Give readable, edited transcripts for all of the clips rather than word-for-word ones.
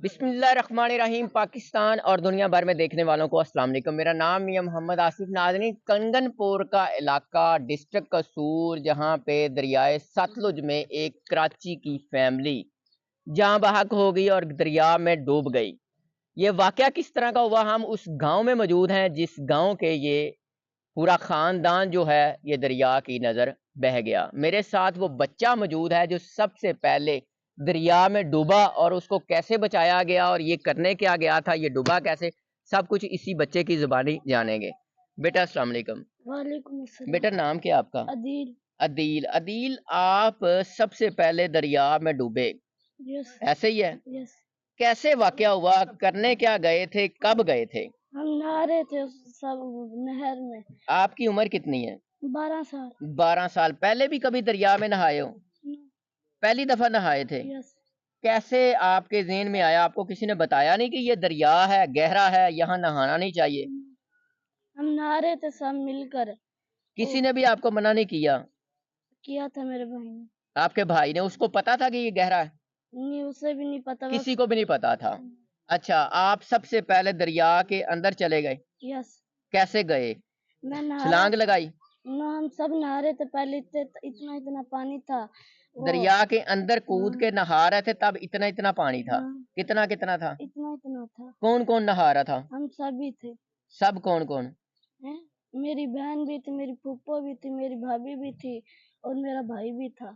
بسم اللہ الرحمن الرحیم۔ پاکستان اور دنیا بھر میں دیکھنے والوں کو السلام علیکم۔ میرا نام میاں محمد آصف۔ ناظرین، کنگن پور کا علاقہ ڈسٹرکٹ قصور، جہاں پہ دریائے ستلج میں ایک کراچی کی فیملی جہاں بحق ہو گئی اور دریا میں ڈوب گئی۔ یہ واقعہ کس طرح کا ہوا؟ ہم اس گاؤں میں موجود ہیں جس گاؤں کے یہ پورا خاندان جو ہے یہ دریا کی نظر بہہ گیا۔ میرے ساتھ وہ بچہ موجود ہے جو سب سے پہلے دریا میں ڈوبا اور اس کو کیسے بچایا گیا اور یہ کرنے کیا گیا تھا، یہ ڈوبا کیسے، سب کچھ اسی بچے کی زبانی جانیں گے۔ بیٹا السلام علیکم۔ وعلیکم السلام۔ بیٹا نام کیا آپ کا؟ عدیل۔ عدیل۔ عدیل، آپ سب سے پہلے دریا میں ڈوبے، یس ایسے ہی ہے؟ یس۔ کیسے واقعہ ہوا، کرنے کیا گئے تھے، کب گئے تھے؟ ہم نہا رہے تھے سب نہر میں۔ آپ کی عمر کتنی ہے؟ 12 سال۔ 12 سال۔ پہلے بھی کبھی دریا میں نہائے ہو؟ پہلی دفعہ نہائے تھے؟ یس۔ کیسے آپ کے ذہن میں آیا؟ آپ کو کسی نے بتایا نہیں کہ یہ دریا ہے، گہرا ہے، یہاں نہانا نہیں چاہیے؟ ہم نہا رہے تھے سب مل کر۔ کسی نے بھی آپ کو منع نہیں کیا تھا میرے بھائی نے۔ آپ کے بھائی نے؟ اس کو پتا تھا کہ یہ گہرا ہے؟ نہیں، اسے بھی نہیں پتا۔ کسی کو بھی نہیں پتا تھا؟ اچھا، آپ سب سے پہلے دریا کے اندر چلے گئے؟ یس۔ کیسے گئے؟ میں نہا چھلانگ لگائی؟ ہم سب نہا رہے تھے، پہلے اتنا پانی تھا۔ دریا کے اندر کود کے نہا رہے تھے تب اتنا پانی تھا؟ کتنا تھا؟ اتنا تھا۔ کون کون نہا رہا تھا؟ ہم سب بھی تھے۔ سب کون کون؟ میری بہن بھی تھی، میری پھوپھو بھی تھی، میری بھابھی بھی تھی اور میرا بھائی بھی تھا۔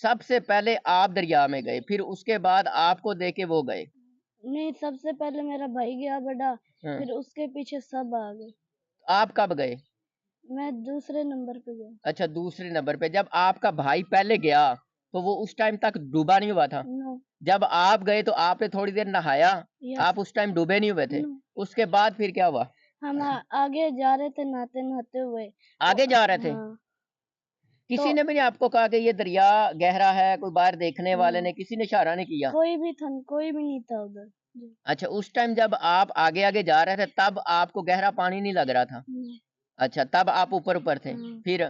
سب سے پہلے آپ دریا میں گئے، پھر اس کے بعد آپ کو دے کے وہ گئے؟ نہیں، سب سے پہلے میرا بھائی گیا بڑا، پھر اس کے پیچھے سب آ گئے۔ آپ کب گئے؟ میں دوسرے نمبر پہ گیا۔ اچھا، دوسرے نمبر پہ۔ جب آپ کا بھائی پہلے گیا تو وہ اس ٹائم تک ڈوبا نہیں ہوا تھا؟ جب آپ گئے تو آپ نے تھوڑی دیر نہایا، آپ اس ٹائم ڈوبے نہیں ہوئے تھے؟ اس کے بعد پھر کیا ہوا؟ ہم آگے جا رہے تھے نہاتے ہوئے۔ آگے جا رہے تھے؟ کسی نے بھی نہیں آپ کو کہا کہ یہ دریا گہرا ہے؟ کوئی باہر دیکھنے والے نے، کسی نے اشارہ نہیں کیا؟ کوئی بھی نہیں تھا ادھر۔ اچھا، اس ٹائم جب آپ آگے آگے جا رہے تھے تب آپ کو گہرا پانی نہیں لگ رہا تھا؟ اچھا، تب آپ اوپر تھے۔ پھر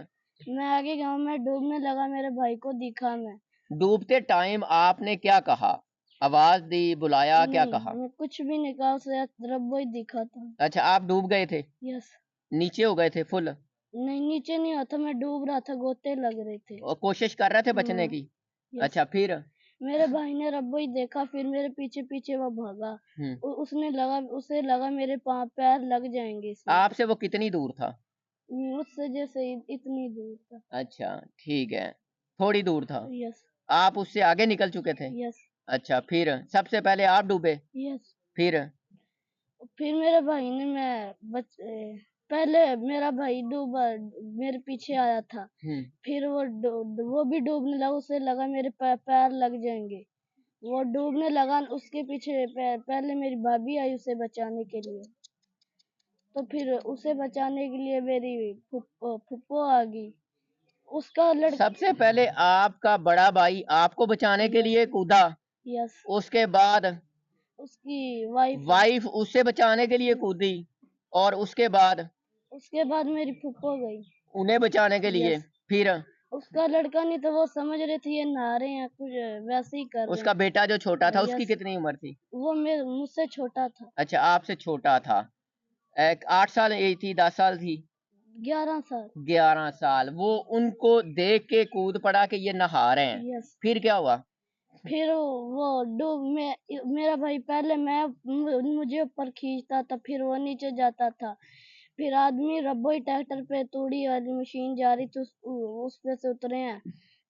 میں آگے گیا، میں ڈوبنے لگا، میرے بھائی کو دکھا۔ میں ڈوبتے ٹائم آپ نے کیا کہا؟ آواز دی، بلایا، کیا کہا؟ میں کچھ بھی نہیں کہا، اسے رب ہی دکھا تھا۔ اچھا، آپ ڈوب گئے تھے؟ یس۔ نیچے ہو گئے تھے فل؟ نہیں، نیچے نہیں ہوتا، میں ڈوب رہا تھا، گوتے لگ رہے تھے اور کوشش کر رہے تھے بچنے کی؟ اچھا، پھر؟ میرے بھائی نے رب ہی دیکھا، پھر میرے پیچھے پیچھے وہ بھاگا۔ اسے لگا میرے پیر لگ جائیں گے۔ آپ سے وہ کتنی دور تھا؟ مجھ سے جیسے اتنی دور تھا۔ اچھا ٹھیک ہے، تھوڑی دور تھا۔ یس۔ آپ اس سے آگے نکل چکے تھے؟ یس۔ اچھا، پھر سب سے پہلے آپ ڈوبے؟ یس۔ پھر میرے بھائی نے پہلے میرا بھائی ڈوبا، میرے پیچھے آیا تھا، پھر وہ بھی ڈوبنے لگا، اسے لگا میرے پیر لگ جائیں گے، وہ ڈوبنے لگا۔ اس کے پیچھے پہلے میری بھابھی آئی اسے بچانے کے لیے، تو پھر اسے بچانے کے لیے میری پھپھو آ گئی، اس کا لڑکا۔ سب سے پہلے آپ کا بڑا بھائی آپ کو بچانے کے لیے کودا؟ یس۔ اس کے بعد اس کی وائف اس سے بچانے کے لیے کودی، اور اس کے بعد میری پھپھو گئی انہیں بچانے کے لیے۔ پھر اس کا لڑکا نہیں تو وہ سمجھ رہے تھے یہ نہا رہے ہیں، کچھ ویسے ہی کر رہے ہیں۔ اس کا بیٹا جو چھوٹا تھا، اس کی کتنی عمر تھی؟ وہ مجھ سے چھوٹا تھا۔ اچھا، آپ سے چھوٹا تھا۔ 8 سال ایج تھی، 10 سال تھی؟ 11 سال۔ 11 سال۔ وہ ان کو دیکھ کے کود پڑا کہ یہ نہا رہے ہیں، پھر کیا ہوا؟ پھر وہ میرا بھائی پہلے مجھے اوپر کھینچتا تھا، پھر وہ نیچے جاتا تھا، پھر آدمی ربوئی ٹریکٹر پہ توڑی والی مشین جا رہی تھی، اس پہ سے اترے ہیں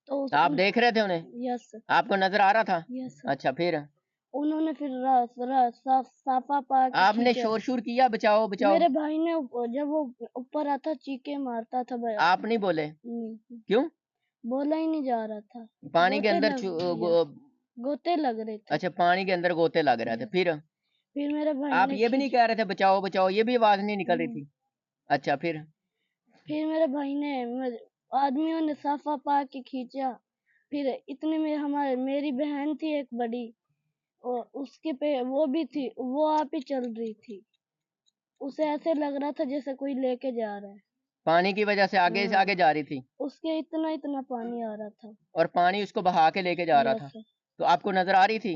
تو آپ دیکھ رہے تھے انہیں؟ یس۔ آپ کو نظر آ رہا تھا؟ یس۔ اچھا، پھر انہوں نے پھر صافہ پا کے آپ نے شور کیا بچاؤ بچاؤ؟ میرے بھائی نے جب وہ اوپر آتا چیخے مارتا تھا۔ آپ نہیں بولے؟ کیوں؟ بولا ہی نہیں جا رہا تھا، پانی کے اندر گوتے لگ رہے تھے۔ اچھا، پانی کے اندر گوتے لگ رہے تھے۔ پھر میرے بھائی آپ یہ بھی نہیں کہہ رہے تھے بچاؤ بچاؤ؟ یہ بھی آواز نہیں نکل رہی تھی؟ اچھا، پھر میرے بھائی نے آدمیوں نے صافہ پا کے کھینچا، پھر اتنے میں میری بہن تھی ایک بڑی، اور اس کے پہ وہ بھی تھی، وہ آپ ہی چل رہی تھی، اسے ایسے لگ رہا تھا جیسے کوئی لے کے جا رہا ہے، پانی کی وجہ سے آگے جا رہی تھی؟ اس کے اتنا پانی آ رہا تھا، اور پانی اس کو بہا کے لے کے جا رہا تھا؟ تو آپ کو نظر آ رہی تھی؟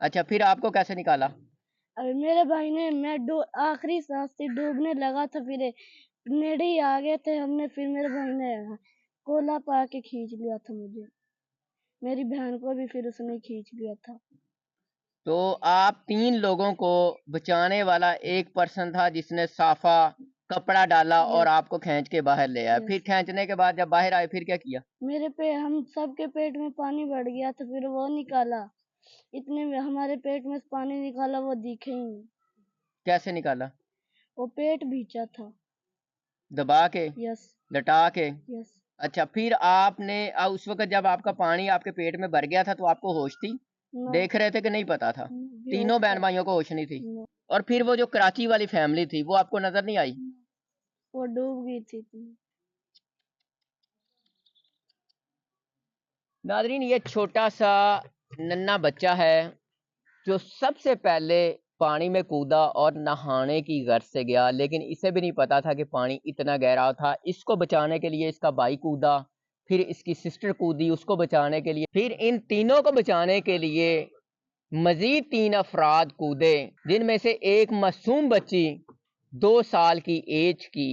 اچھا پھر آپ کو کیسے نکالا؟ ابھی میرے بھائی نے آخری سانس تھی ڈوبنے لگا تھا، پھر نیڑے ہی آ گئے تھے ہم نے، پھر میرے بھائی نے کولا پا کے کھینچ لیا تھا مجھے، میری بہن کو بھی پھر اس نے کھینچ لیا تھا۔ تو آپ 3 لوگوں کو بچانے والا ایک پرسن تھا جس نے صافہ کپڑا ڈالا اور آپ کو کھینچ کے باہر لے آیا، پھر کھینچنے کے بعد جب باہر آئے پھر کیا کیا؟ ہم سب کے پیٹ میں پانی بڑھ گیا تھا، پھر وہ نکالا، اتنے میں ہمارے پیٹ میں پانی نکالا، وہ دکھے ہی نہیں۔ کیسے نکالا؟ وہ پیٹ بھیچا تھا۔ دبا کے؟ یس لٹا کے؟ یس۔ اچھا پھر آپ نے اس وقت جب آپ کا پانی آپ کے پیٹ میں بھر گیا تھا تو آپ کو ہوش تھی؟ دیکھ رہے تھے کہ نہیں پتا تھا؟ تینوں بہن بھائیوں کو ہوش نہیں تھی؟ اور پھر وہ جو کراچی والی فیملی تھی وہ آپ کو نظر نہیں آئی؟ وہ ڈوب گئی تھی۔ ناظرین یہ چھوٹا سا ننھا بچہ ہے جو سب سے پہلے پانی میں کودا اور نہانے کی غرض سے گیا، لیکن اسے بھی نہیں پتا تھا کہ پانی اتنا گہرا تھا۔ اس کو بچانے کے لیے اس کا بھائی کودا، پھر اس کی سسٹر کودی اس کو بچانے کے لیے، پھر ان تینوں کو بچانے کے لیے مزید 3 افراد کودے، جن میں سے ایک معصوم بچی 2 سال کی ایج کی،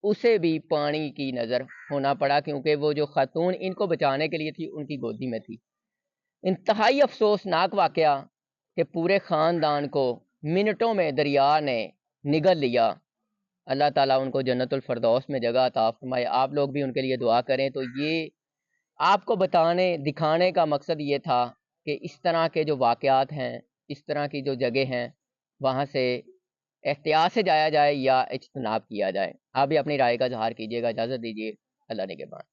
اسے بھی پانی کی نظر ہونا پڑا کیونکہ وہ جو خاتون ان کو بچانے کے لیے تھی ان کی گودی میں تھی۔ انتہائی افسوسناک واقعہ کہ پورے خاندان کو منٹوں میں دریا نے نگل لیا۔ اللہ تعالیٰ ان کو جنت الفردوس میں جگہ عطا فرمائے۔ آپ لوگ بھی ان کے لیے دعا کریں۔ تو یہ آپ کو دکھانے کا مقصد یہ تھا کہ اس طرح کے جو واقعات ہیں، اس طرح کی جو جگہ ہیں، وہاں سے احتیاط سے جایا جائے یا اجتناب کیا جائے۔ آپ بھی اپنی رائے کا اظہار کیجیے گا۔ اجازت دیجیے، اللہ نگہبان۔